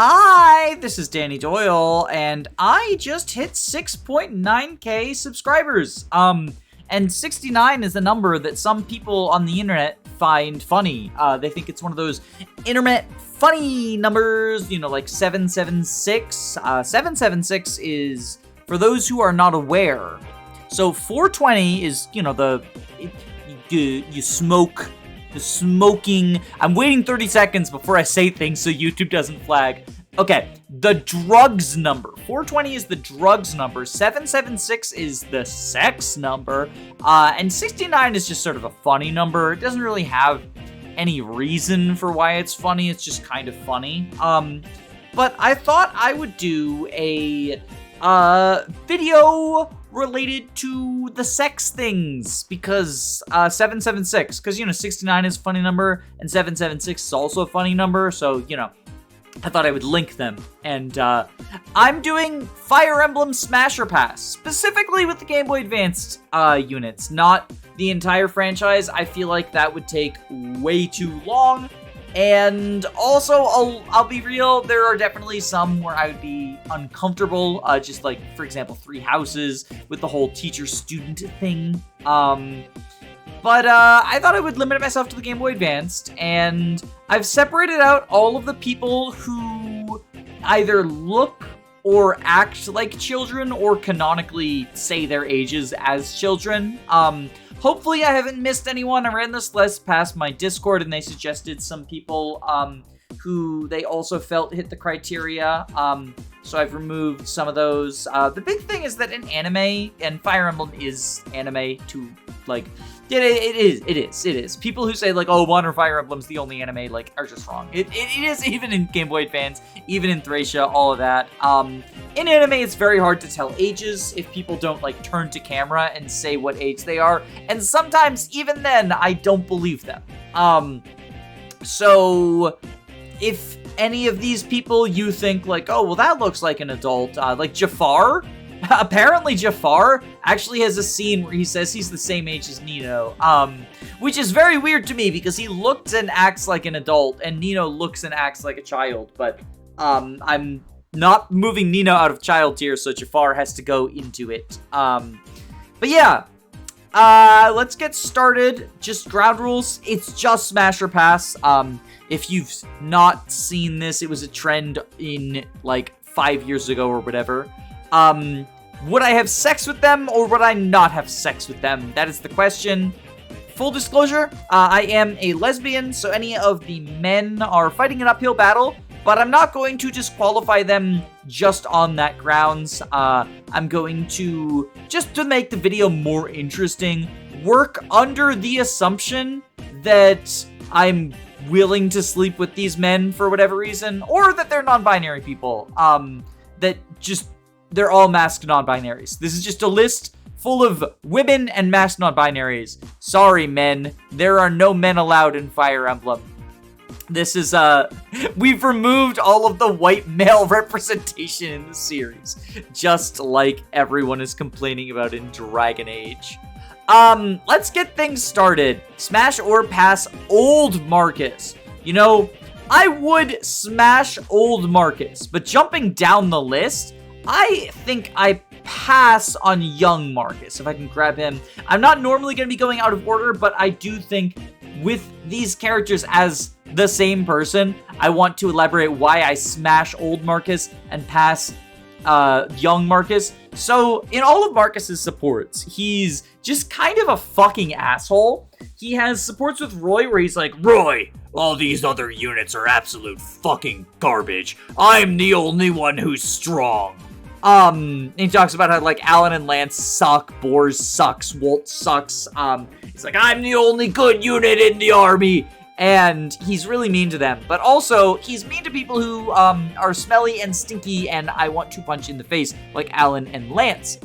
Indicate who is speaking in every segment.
Speaker 1: Hi, this is Danny Doyle, and I just hit 6.9k subscribers. And 69 is a number that some people on the internet find funny. They think it's one of those internet funny numbers, you know, like 776. 776 is, for those who are not aware, so 420 is, you know, you smoke. The smoking. I'm waiting 30 seconds before I say things so YouTube doesn't flag. Okay, the drugs number. 420 is the drugs number. 776 is the sex number. And 69 is just sort of a funny number. It doesn't really have any reason for why it's funny. It's just kind of funny. But I thought I would do a video related to the sex things, because 776, because, you know, 69 is a funny number, and 776 is also a funny number, so, you know, I thought I would link them. And I'm doing Fire Emblem Smasher Pass, specifically with the Game Boy Advanced units, not the entire franchise. I feel like that would take way too long. And also, I'll be real, there are definitely some where I would be uncomfortable, just like, for example, Three Houses with the whole teacher-student thing. But I thought I would limit myself to the Game Boy Advanced, and I've separated out all of the people who either look or act like children or canonically say their ages as children. Hopefully I haven't missed anyone. I ran this list past my Discord, and they suggested some people who they also felt hit the criteria. So I've removed some of those. The big thing is that in anime, and Fire Emblem is anime to, like, it is. People who say, like, oh, Modern Fire Emblem's the only anime, like, are just wrong. It is, even in Game Boy Advance, even in Thracia, all of that. In anime, it's very hard to tell ages if people don't, like, turn to camera and say what age they are. And sometimes, even then, I don't believe them. So if any of these people you think, like, oh, well, that looks like an adult, like Jafar, apparently Jafar actually has a scene where he says he's the same age as Nino, which is very weird to me because he looks and acts like an adult, and Nino looks and acts like a child, but I'm not moving Nino out of child tier, so Jafar has to go into it. But yeah, let's get started. Just ground rules. It's just Smasher Pass. If you've not seen this, it was a trend in, like, 5 years ago or whatever. Would I have sex with them or would I not have sex with them? That is the question. Full disclosure, I am a lesbian, so any of the men are fighting an uphill battle, but I'm not going to disqualify them just on that grounds. I'm going to, just to make the video more interesting, work under the assumption that I'm willing to sleep with these men for whatever reason, or that they're non-binary people, they're all masked non-binaries. This is just a list full of women and masked non-binaries. Sorry, men. There are no men allowed in Fire Emblem. This is, we've removed all of the white male representation in the series, just like everyone is complaining about in Dragon Age. Let's get things started. Smash or pass old Marcus. You know, I would smash old Marcus, but jumping down the list, I think I pass on young Marcus, if I can grab him. I'm not normally going to be going out of order, but I do think with these characters as the same person, I want to elaborate why I smash old Marcus and pass young Marcus. So in all of Marcus's supports, he's just kind of a fucking asshole. He has supports with Roy where he's like, Roy, all these other units are absolute fucking garbage. I'm the only one who's strong. He talks about how, like, Alan and Lance suck, Bors sucks, Walt sucks. He's like, I'm the only good unit in the army. And he's really mean to them. But also, he's mean to people who, are smelly and stinky and I want to punch in the face, like Alan and Lance.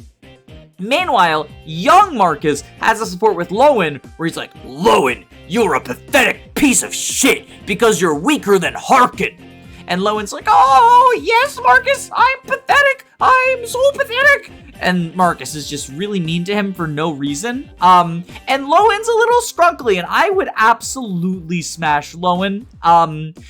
Speaker 1: Meanwhile, young Marcus has a support with Lowen, where he's like, Lowen, you're a pathetic piece of shit because you're weaker than Harkin. And Lowen's like, oh, yes, Marcus, I'm pathetic. I'm so pathetic. and Marcus is just really mean to him for no reason. And Lowen's a little scrunkly, and I would absolutely smash Lowen.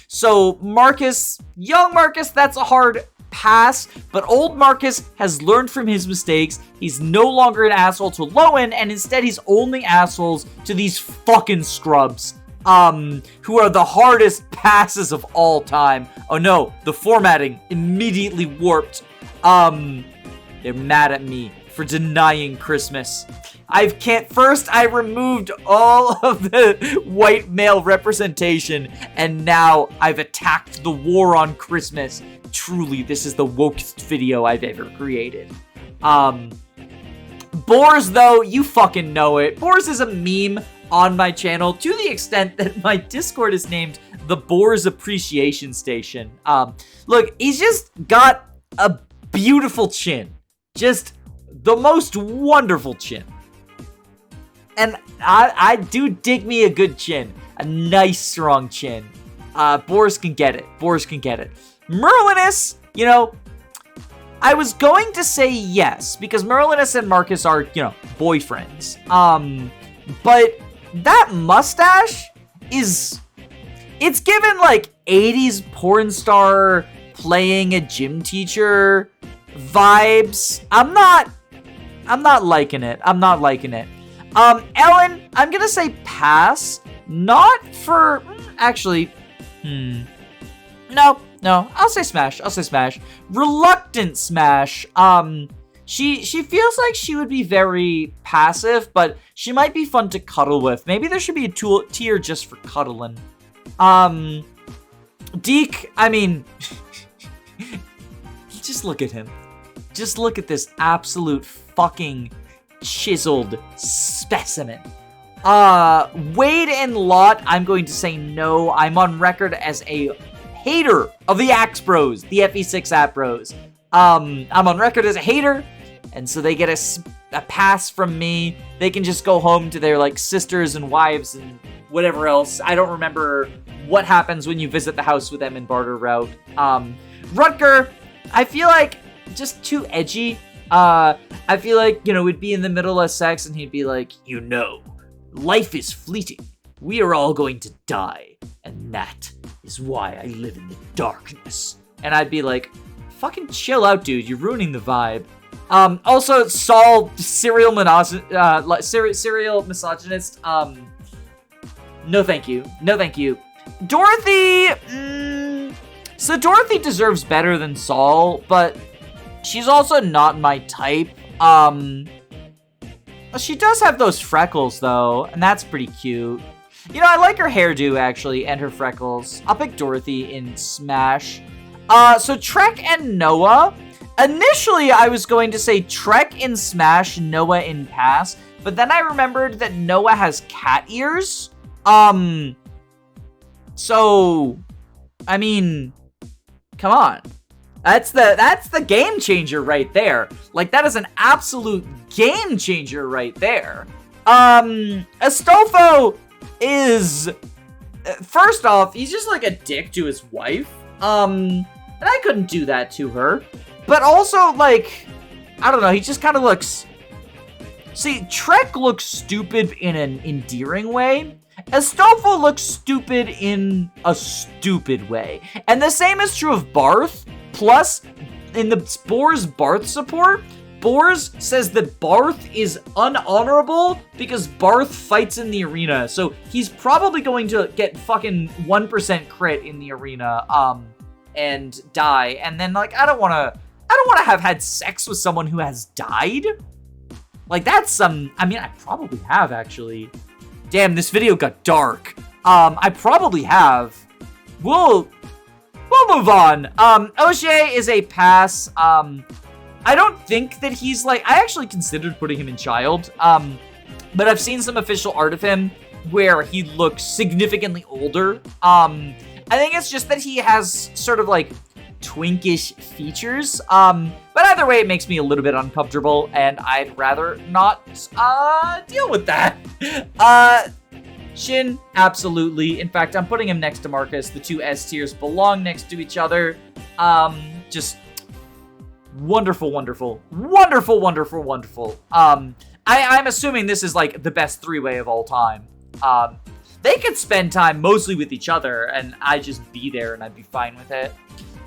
Speaker 1: So Marcus, young Marcus, that's a hard pass, but old Marcus has learned from his mistakes. He's no longer an asshole to Lowen, and instead he's only assholes to these fucking scrubs, who are the hardest passes of all time. Oh no, the formatting immediately warped. They're mad at me for denying Christmas. I removed all of the white male representation, and now I've attacked the war on Christmas. Truly, this is the wokest video I've ever created. Boars, though, you fucking know it. Boars is a meme on my channel to the extent that my Discord is named the Boars Appreciation Station. Look, he's just got a beautiful chin. Just the most wonderful chin. And I do dig me a good chin. A nice, strong chin. Boars can get it. Boars can get it. Merlinus, you know, I was going to say yes, because Merlinus and Marcus are, you know, boyfriends. But that mustache it's given, like, 80s porn star playing a gym teacher vibes. I'm not liking it. I'm not liking it. Ellen, I'm gonna say pass. Not for, actually, No, I'll say smash. Reluctant smash. She feels like she would be very passive, but she might be fun to cuddle with. Maybe there should be a tier just for cuddling. Deke, I mean, just look at him. Just look at this absolute fucking chiseled specimen. Wade and Lot, I'm going to say no. I'm on record as a hater of the Axe Bros, the FE6 App Bros. I'm on record as a hater, and so they get a pass from me. They can just go home to their, like, sisters and wives and whatever else. I don't remember what happens when you visit the house with them in Barter Route. Rutger, I feel like just too edgy. I feel like, you know, we'd be in the middle of sex and he'd be like, you know, life is fleeting. We are all going to die, and that is why I live in the darkness. And I'd be like, fucking chill out, dude. You're ruining the vibe. Also, Saul, serial misogynist. No, thank you. No, thank you. Dorothy, so Dorothy deserves better than Saul, but she's also not my type. She does have those freckles, though, and that's pretty cute. You know, I like her hairdo, actually, and her freckles. I'll pick Dorothy in Smash. So Trek and Noah. Initially, I was going to say Trek in Smash, Noah in Pass, but then I remembered that Noah has cat ears. So, I mean, come on. That's the game changer right there. Like, that is an absolute game changer right there. Astolfo is, first off, he's just like a dick to his wife. And I couldn't do that to her. But also, like, I don't know, he just kind of looks... See, Trek looks stupid in an endearing way. Astolfo looks stupid in a stupid way. And the same is true of Barth. Plus, in the Boars Barth support, Boars says that Barth is unhonorable because Barth fights in the arena. So he's probably going to get fucking 1% crit in the arena, and die. And then, like, I don't want to have had sex with someone who has died. Like, that's some, I mean, I probably have, actually. Damn, this video got dark. I probably have. We'll move on. O'Shea is a pass. I don't think that he's, like, I actually considered putting him in child. But I've seen some official art of him where he looks significantly older. I think it's just that he has sort of, like, twinkish features. But either way, it makes me a little bit uncomfortable, and I'd rather not deal with that. Shin, absolutely. In fact, I'm putting him next to Marcus. The two S tiers belong next to each other. Just Wonderful, wonderful, wonderful, wonderful, wonderful. I'm assuming this is like the best three-way of all time. They could spend time mostly with each other, and I'd just be there, and I'd be fine with it.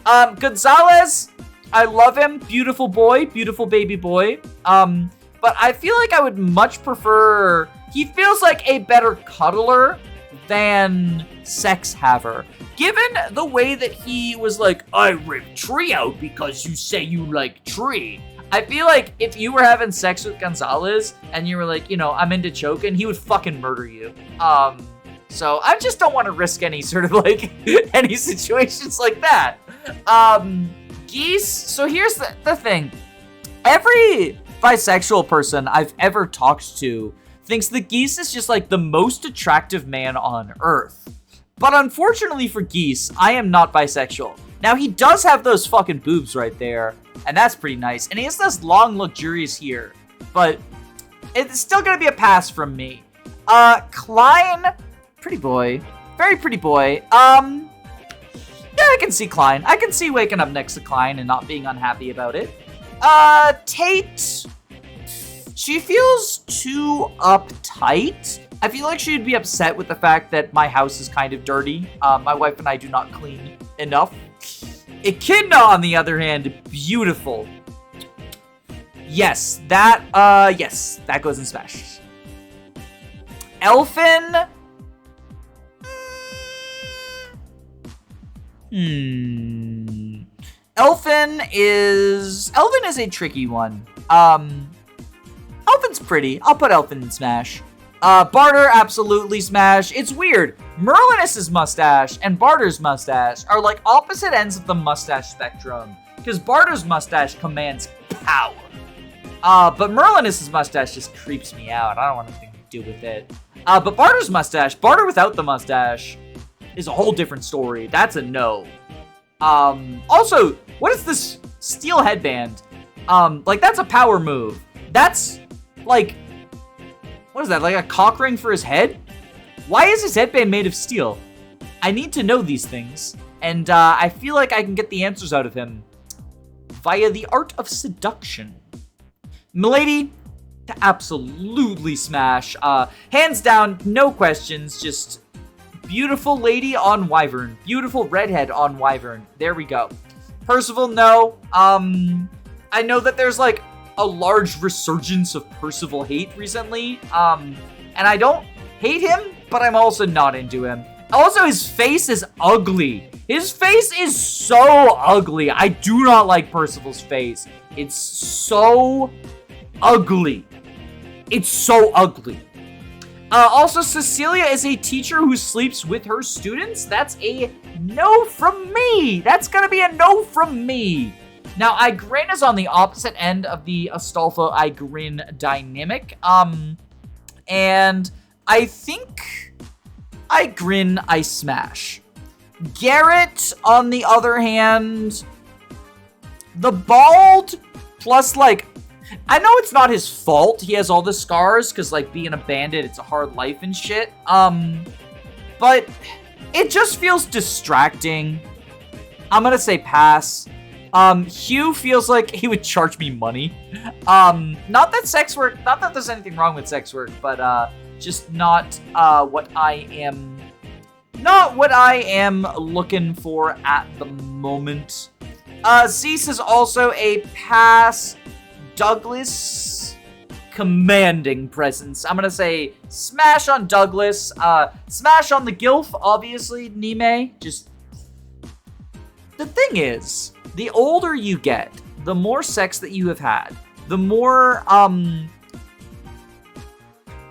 Speaker 1: Gonzalez, I love him. Beautiful boy, beautiful baby boy. But I feel like I would much prefer... He feels like a better cuddler than sex haver. Given the way that he was like, I ripped tree out because you say you like tree. I feel like if you were having sex with Gonzalez and you were like, you know, I'm into choking, he would fucking murder you. So I just don't want to risk any sort of like, any situations like that. Geese, so here's the thing. Every bisexual person I've ever talked to thinks that Geese is just like the most attractive man on earth. But unfortunately for Geese, I am not bisexual. Now he does have those fucking boobs right there, and that's pretty nice. And he has this long, luxurious hair, but it's still gonna be a pass from me. Klein, pretty boy, very pretty boy. Yeah, I can see Klein. I can see waking up next to Klein and not being unhappy about it. Tate, she feels too uptight. I feel like she'd be upset with the fact that my house is kind of dirty. My wife and I do not clean enough. Echidna, on the other hand, beautiful. Yes, that goes in Smash. Elfin. Elfin is a tricky one. Elfin's pretty. I'll put Elfin in Smash. Barter, absolutely Smash. It's weird. Merlinus's mustache and Barter's mustache are like opposite ends of the mustache spectrum. Because Barter's mustache commands power. But Merlinus's mustache just creeps me out. I don't want anything to do with it. But Barter's mustache, Barter without the mustache, is a whole different story. That's a no. Also, what is this steel headband? Like, that's a power move. That's, like, what is that, like a cock ring for his head? Why is his headband made of steel? I need to know these things, and I feel like I can get the answers out of him via the art of seduction. Milady, absolutely Smash. Hands down, no questions, just beautiful lady on Wyvern. Beautiful redhead on Wyvern. There we go. Percival, no. I know that there's like a large resurgence of Percival hate recently. And I don't hate him, but I'm also not into him. Also, his face is ugly. His face is so ugly. I do not like Percival's face. It's so ugly. It's so ugly. Also, Cecilia is a teacher who sleeps with her students. That's a no from me. That's gonna be a no from me. Now, Igrin is on the opposite end of the Astolfo-Igrin dynamic. And I think Igrin I smash. Garrett, on the other hand, the bald plus, like, I know it's not his fault. He has all the scars because, like, being a bandit, it's a hard life and shit. But it just feels distracting. I'm gonna say pass. Hugh feels like he would charge me money. Not that there's anything wrong with sex work, but just not what I am looking for at the moment. Zeus is also a pass. Douglas, commanding presence. I'm gonna say smash on Douglas. Smash on the Gilf, obviously. Niime, just... The thing is, the older you get, the more sex that you have had, the more,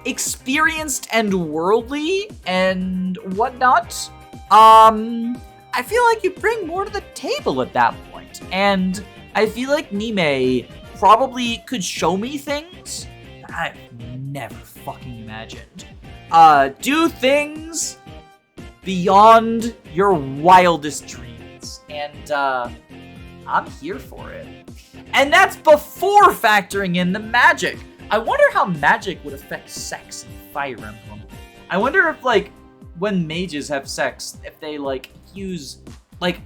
Speaker 1: experienced and worldly and whatnot, I feel like you bring more to the table at that point. And I feel like Niime probably could show me things that I've never fucking imagined. Do things beyond your wildest dreams. And, I'm here for it. And that's before factoring in the magic. I wonder how magic would affect sex in Fire Emblem. I wonder if, like, when mages have sex, if they, like, use, like,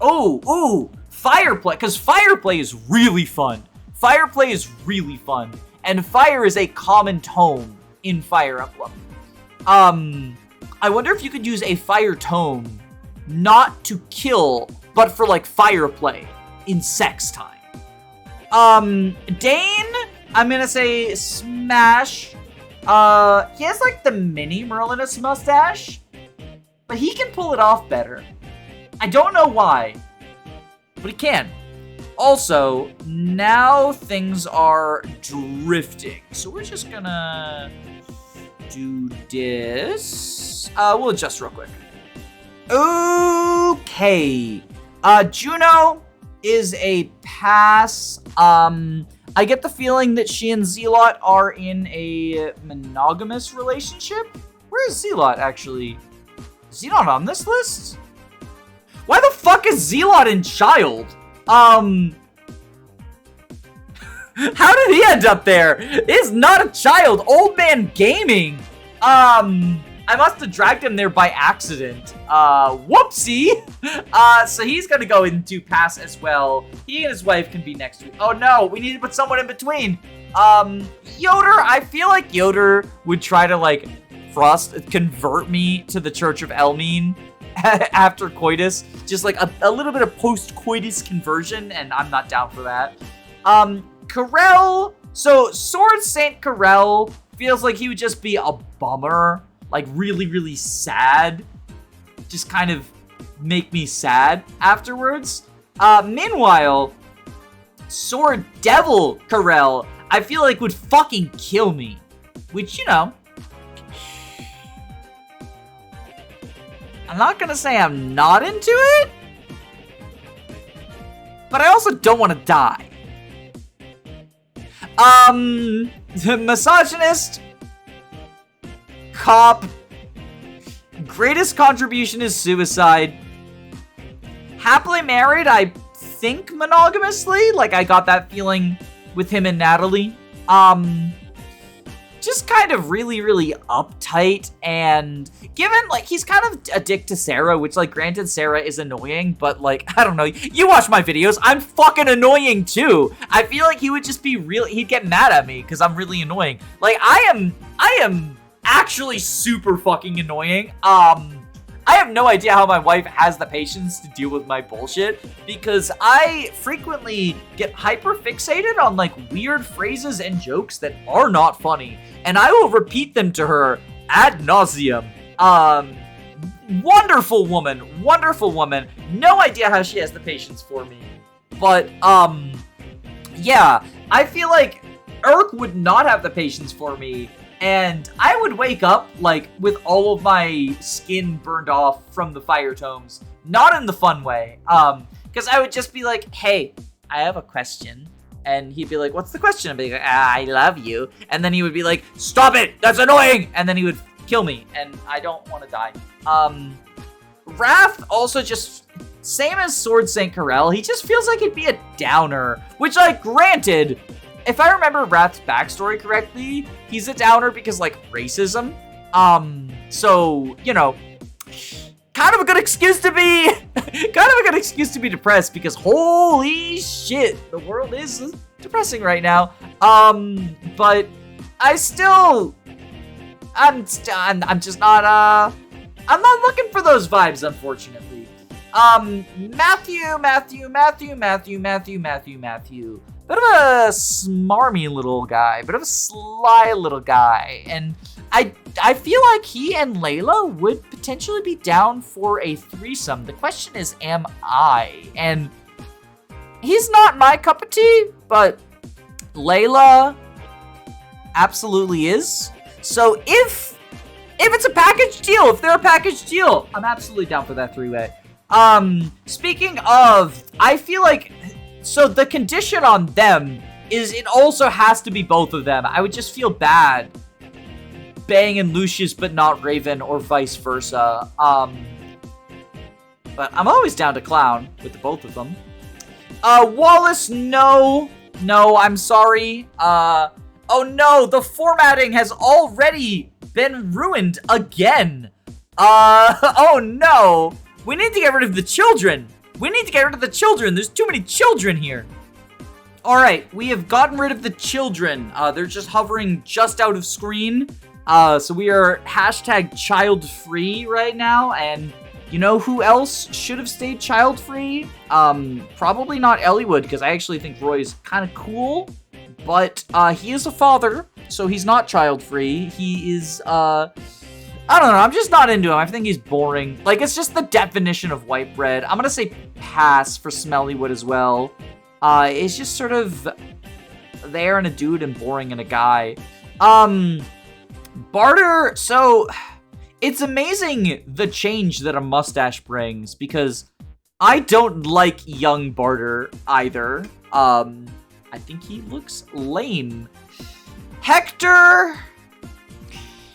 Speaker 1: Fireplay, because fireplay is really fun. Fireplay is really fun. And fire is a common tome in Fire Emblem. I wonder if you could use a fire tome not to kill, but for like fireplay in sex time. Dane, I'm gonna say smash. He has like the mini Merlinus mustache, but he can pull it off better. I don't know why, but he can. Also, now things are drifting, so we're just gonna do this. We'll adjust real quick. Okay. Juno is a pass. I get the feeling that she and Zealot are in a monogamous relationship. Where is Zealot, actually? Is he not on this list? Why the fuck is Zealot in Child? How did he end up there? He's not a child. Old Man Gaming. I must have dragged him there by accident. Whoopsie. So he's gonna go into pass as well. He and his wife can be next week. Oh no, we need to put someone in between. Yoder, I feel like Yoder would try to like convert me to the Church of Elmine after coitus. Just like a little bit of post-coitus conversion, and I'm not down for that. Karel, so Sword Saint Karel feels like he would just be a bummer. Like really, really sad. Just kind of make me sad afterwards. Meanwhile, Sword Devil Karel, I feel like would fucking kill me. Which, you know, I'm not gonna say I'm not into it, but I also don't want to die. The misogynist cop, greatest contribution is suicide. Happily married, I think monogamously. Like, I got that feeling with him and Natalie. Just kind of really, really uptight, and given, like, he's kind of a dick to Sarah, which, like, granted, Sarah is annoying, but, like, I don't know. You watch my videos, I'm fucking annoying, too. I feel like he would just be he'd get mad at me, because I'm really annoying. Like, I am actually super fucking annoying. I have no idea how my wife has the patience to deal with my bullshit, because I frequently get hyper fixated on like weird phrases and jokes that are not funny, and I will repeat them to her ad nauseum. Wonderful woman. No idea how she has the patience for me. But, yeah, I feel like Urk would not have the patience for me. And I would wake up, like, with all of my skin burned off from the fire tomes. Not in the fun way. Because I would just be like, hey, I have a question. And he'd be like, what's the question? I'd be like, I love you. And then he would be like, stop it! That's annoying! And then he would kill me. And I don't want to die. Wrath also just, same as Sword Saint Karel, he just feels like he'd be a downer. Which, like, granted, if I remember Wrath's backstory correctly, he's a downer because, like, racism. So, you know, kind of a good excuse to be depressed, because holy shit, the world is depressing right now. But I'm just not, I'm not looking for those vibes, unfortunately. Matthew. Bit of a smarmy little guy, bit of a sly little guy, and I feel like he and Leila would potentially be down for a threesome. The question is, am I? And he's not my cup of tea, but Leila absolutely is. So if it's a package deal, if they're a package deal, I'm absolutely down for that three-way. Speaking of, I feel like, so the condition on them is it also has to be both of them. I would just feel bad banging Lucius but not Raven, or vice versa. But I'm always down to clown with the both of them. Wallace, no, I'm sorry. Oh no, the formatting has already been ruined again. Oh no, we need to get rid of the children. We need to get rid of the children. There's too many children here. All right, we have gotten rid of the children. They're just hovering just out of screen. So we are hashtag child-free right now. And you know who else should have stayed child-free? Probably not Elliewood, because I actually think Roy's kind of cool. But he is a father, so he's not child-free. He is, I don't know, I'm just not into him. I think he's boring. Like, it's just the definition of white bread. I'm gonna say pass for Smellywood as well. It's just sort of there and a dude and boring and a guy. Barter, so it's amazing the change that a mustache brings, because I don't like young Barter either. I think he looks lame. Hector,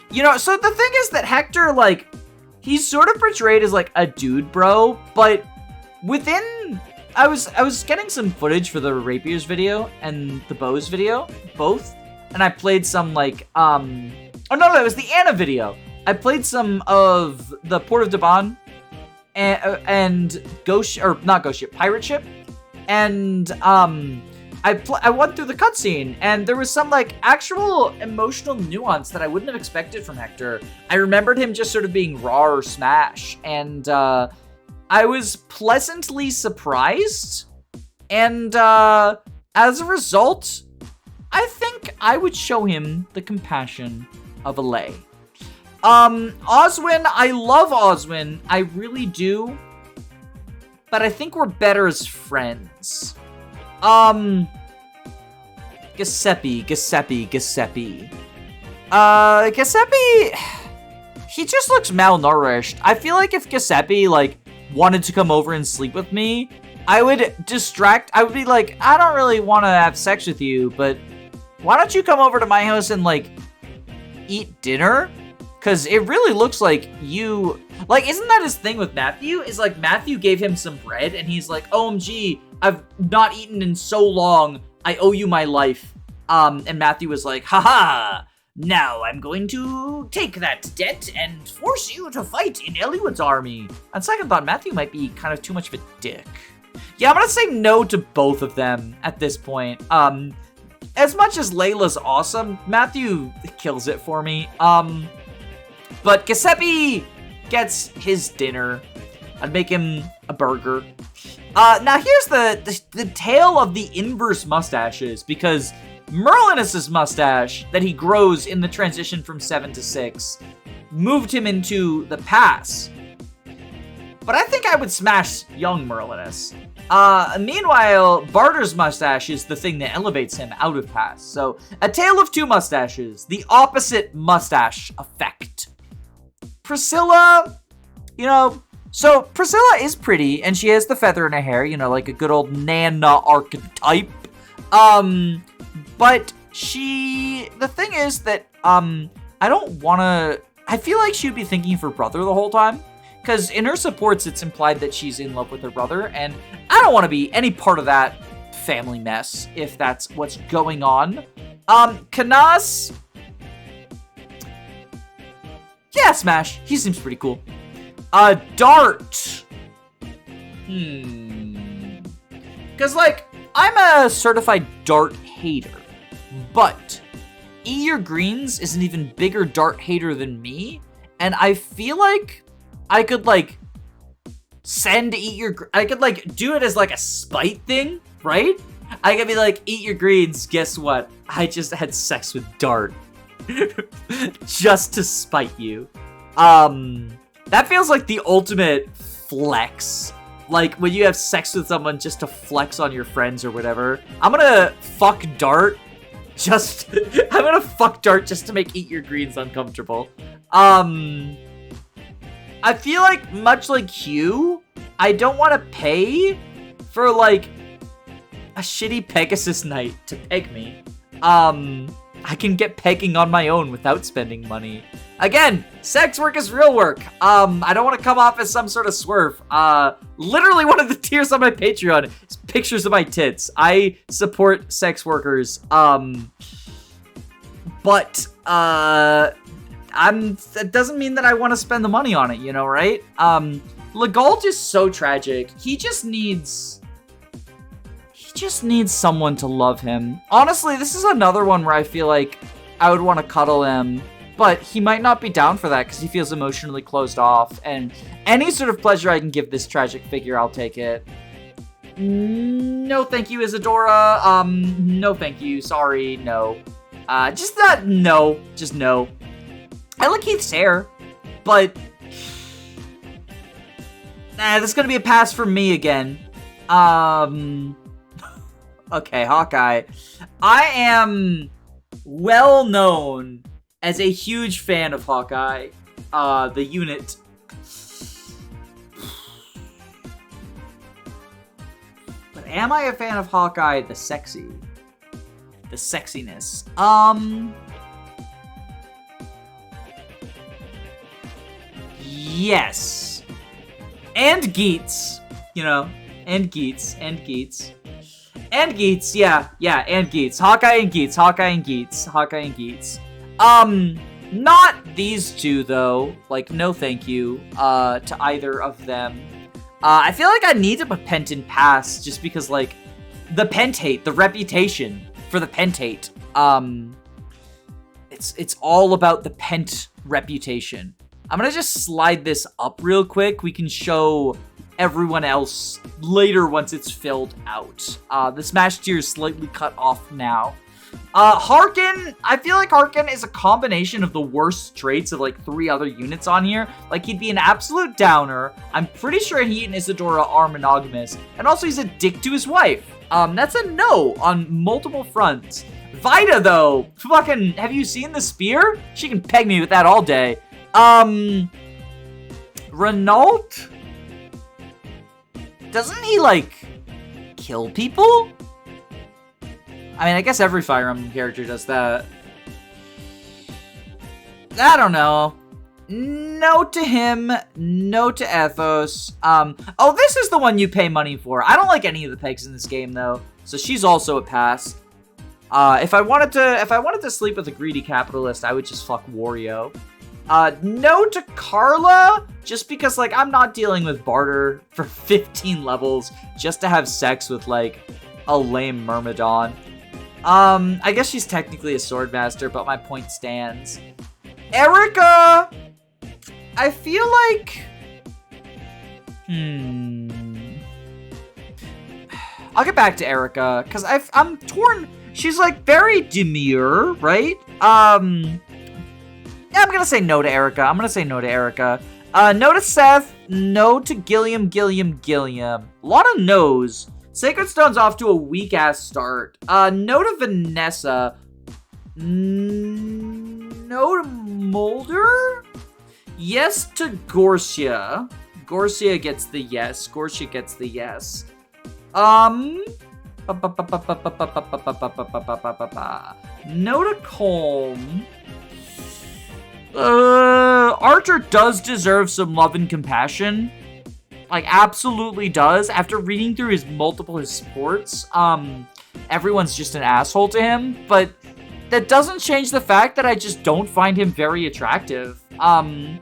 Speaker 1: you know, so the thing is that Hector, like, he's sort of portrayed as like a dude bro, but within, I was getting some footage for the rapiers video and the bows video, both, and I played some like, oh no, it was the Anna video. I played some of the Port of Debon and Ghost, or not Ghost Ship, Pirate Ship, and I went through the cutscene, and there was some, like, actual emotional nuance that I wouldn't have expected from Hector. I remembered him just sort of being raw or smash, and I was pleasantly surprised, and as a result, I think I would show him the compassion of a lay. Oswin, I love Oswin, I really do, but I think we're better as friends. Giuseppe. Giuseppe, he just looks malnourished. I feel like if Giuseppe, like, wanted to come over and sleep with me, I would be like, I don't really want to have sex with you, but why don't you come over to my house and, like, eat dinner? Because it really looks like you, like, isn't that his thing with Matthew? Is like Matthew gave him some bread and he's like, OMG, I've not eaten in so long. I owe you my life. And Matthew was like, haha, now I'm going to take that debt and force you to fight in Elliewood's army. On second thought, Matthew might be kind of too much of a dick. Yeah, I'm gonna say no to both of them at this point. As much as Leila's awesome, Matthew kills it for me. But Giuseppe gets his dinner. I'd make him a burger. Now here's the tale of the inverse mustaches, because Merlinus' mustache that he grows in the transition from 7 to 6 moved him into the pass. But I think I would smash young Merlinus. Meanwhile, Barter's mustache is the thing that elevates him out of pass. So, a tale of two mustaches, the opposite mustache effect. Priscilla, you know, so Priscilla is pretty, and she has the feather in her hair, you know, like a good old Nana archetype. But the thing is that, I feel like she'd be thinking of her brother the whole time, because in her supports, it's implied that she's in love with her brother, and I don't want to be any part of that family mess, if that's what's going on. Kanas, yeah, smash. He seems pretty cool. Dart. Because, like, I'm a certified Dart hater, but Eat Your Greens is an even bigger Dart hater than me, and I feel like I could, like, I could, like, do it as, like, a spite thing, right? I could be like, Eat Your Greens, guess what? I just had sex with Dart. Just to spite you. That feels like the ultimate flex. Like, when you have sex with someone just to flex on your friends or whatever. I'm gonna fuck Dart just to make Eat Your Greens uncomfortable. I feel like, much like Hugh, I don't want to pay for, like, a shitty Pegasus night to peg me. I can get pegging on my own without spending money. Again, sex work is real work. I don't want to come off as some sort of swerve. Literally one of the tiers on my Patreon is pictures of my tits. I support sex workers. But, I that doesn't mean that I want to spend the money on it, you know, right? Legault is so tragic. He just needs someone to love him. Honestly, this is another one where I feel like I would want to cuddle him, but he might not be down for that because he feels emotionally closed off, and any sort of pleasure I can give this tragic figure, I'll take it. No thank you, Isadora. No thank you. Sorry, no. Just no. Just no. I like Keith's hair, but this is gonna be a pass for me again. Okay, Hawkeye. I am well known as a huge fan of Hawkeye, the unit. But am I a fan of Hawkeye, the sexiness? Yes. And Geets, you know, and Geets. And Geets, yeah, and Geets. Hawkeye and Geets. Not these two, though. Like, no thank you, to either of them. I feel like I need to put Penton pass, just because, like, the Pentate, the reputation for the Pentate. It's all about the Pent reputation. I'm gonna just slide this up real quick. We can show everyone else later once it's filled out. The Smash tier is slightly cut off now. Harkin, I feel like Harkin is a combination of the worst traits of like 3 other units on here. Like, he'd be an absolute downer. I'm pretty sure he and Isadora are monogamous. And also he's a dick to his wife. That's a no on multiple fronts. Vita, though, fucking, have you seen the spear? She can peg me with that all day. Renault? Doesn't he, like, kill people? I mean, I guess every Fire Emblem character does that. I don't know. No to him. No to Ethos. Oh, this is the one you pay money for. I don't like any of the pegs in this game, though. So she's also a pass. If I wanted to sleep with a greedy capitalist, I would just fuck Wario. No to Carla, just because, like, I'm not dealing with barter for 15 levels just to have sex with, like, a lame Myrmidon. I guess she's technically a swordmaster, but my point stands. Erica! I feel like... I'll get back to Erica, because I'm torn. She's, like, very demure, right? Yeah, I'm gonna say no to Erica. No to Seth. No to Gilliam. A lot of no's. Sacred Stone's off to a weak-ass start. No to Vanessa. No to Mulder? Yes to Gorsia. Gorsia gets the yes. No to Colm. Archer does deserve some love and compassion. Like, absolutely does. After reading through his supports, everyone's just an asshole to him. But that doesn't change the fact that I just don't find him very attractive. No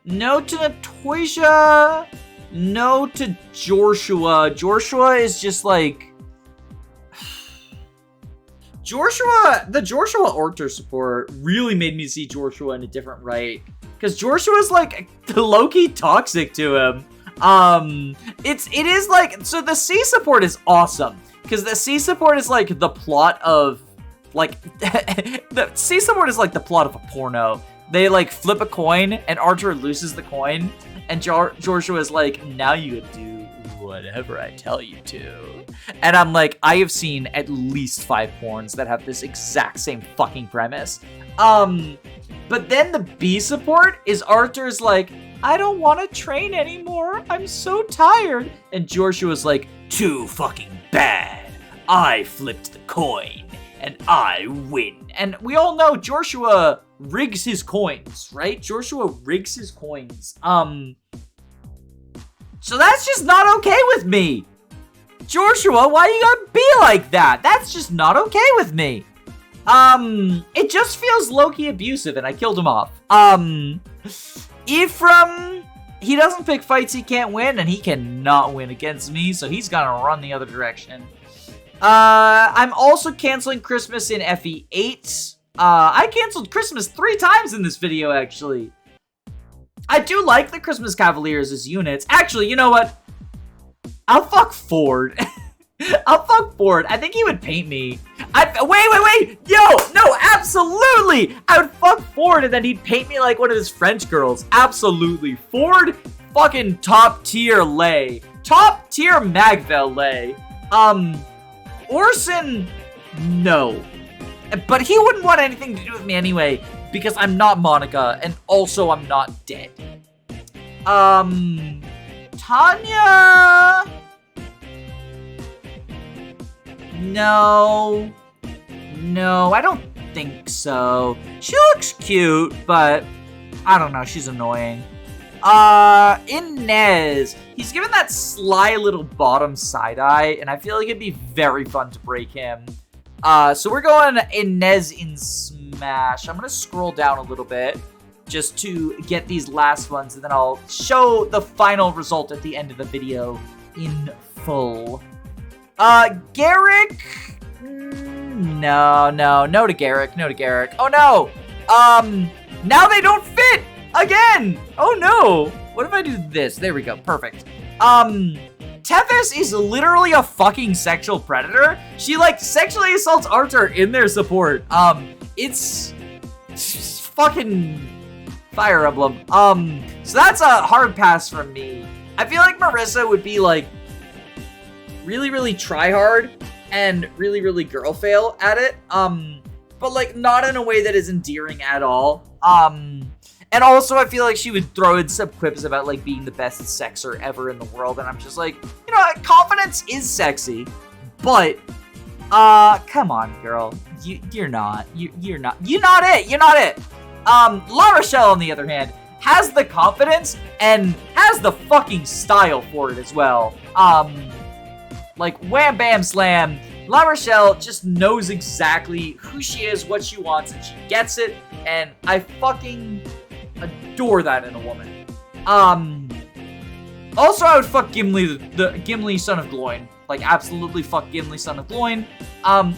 Speaker 1: to Natoisia. No to Joshua. Joshua is just like... the Joshua Archer support really made me see Joshua in a different light. Because Joshua's, like, low-key toxic to him. It is, like... So the C support is awesome. Because the C support is, like, the plot of... Like... the C support is, like, the plot of a porno. They, like, flip a coin, and Archer loses the coin. And Joshua's like, now you do whatever I tell you to. And I'm like, I have seen at least 5 porns that have this exact same fucking premise. But then the B support is Arthur's like, I don't want to train anymore. I'm so tired. And Joshua's like, too fucking bad. I flipped the coin and I win. And we all know Joshua rigs his coins, right? Joshua rigs his coins. So that's just not okay with me. Joshua, why you gotta be like that? That's just not okay with me. It just feels low-key abusive, and I killed him off. Ephraim, he doesn't pick fights he can't win, and he cannot win against me, so he's gonna run the other direction. I'm also canceling Christmas in FE8. I canceled Christmas 3 times in this video, actually. I do like the Christmas Cavaliers as units. Actually, you know what? I'll fuck Forde. I'll fuck Forde. I think he would paint me. Wait. Yo, no, absolutely. I would fuck Forde and then he'd paint me like one of his French girls. Absolutely. Forde, fucking top tier lay. Top tier Magvel lay. Orson, no. But he wouldn't want anything to do with me anyway, because I'm not Monica, and also I'm not dead. Tanya? No, I don't think so. She looks cute, but I don't know, she's annoying. Inez, he's given that sly little bottom side eye, and I feel like it'd be very fun to break him. So we're going Inez in Smash. I'm gonna scroll down a little bit just to get these last ones, and then I'll show the final result at the end of the video in full. Garrick? No to Garrick. Oh no! Now they don't fit! Again! Oh no! What if I do this? There we go, perfect. Tethys is literally a fucking sexual predator. She, like, sexually assaults Arthur in their support. It's fucking Fire Emblem. So that's a hard pass from me. I feel like Marissa would be, like, really try hard and really girl fail at it. But, like, not in a way that is endearing at all. And also, I feel like she would throw in some quips about, like, being the best sexer ever in the world, and I'm just like, you know, confidence is sexy, but, come on, girl, you're not it. La Rochelle, on the other hand, has the confidence and has the fucking style for it as well. Like, wham, bam, slam, La Rochelle just knows exactly who she is, what she wants, and she gets it, and I fucking adore that in a woman. Also, I would fuck Gimli, the Gimli, son of Gloin. Like, absolutely fuck Gimli, son of Gloin.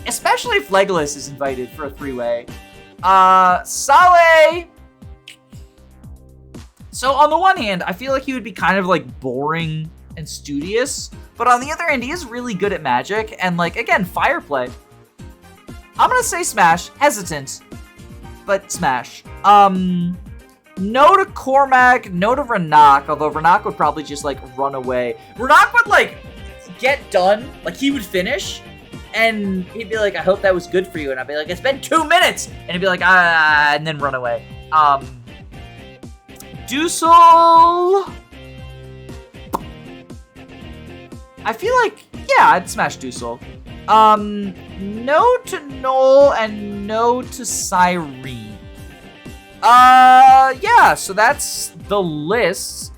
Speaker 1: Especially if Legolas is invited for a 3-way. Saleh. So, on the one hand, I feel like he would be kind of, like, boring and studious. But on the other hand, he is really good at magic. And, like, again, fire play. I'm gonna say Smash. Hesitant. But Smash. No to Cormac, no to Renak, although Renak would probably just, like, run away. Renak would, like, get done, like, he would finish, and he'd be like, I hope that was good for you, and I'd be like, it's been 2 minutes, and he'd be like, and then run away. Dusel, I feel like, yeah, I'd smash Dusel. No to Noel, and no to Cyrene. Yeah, so that's the list.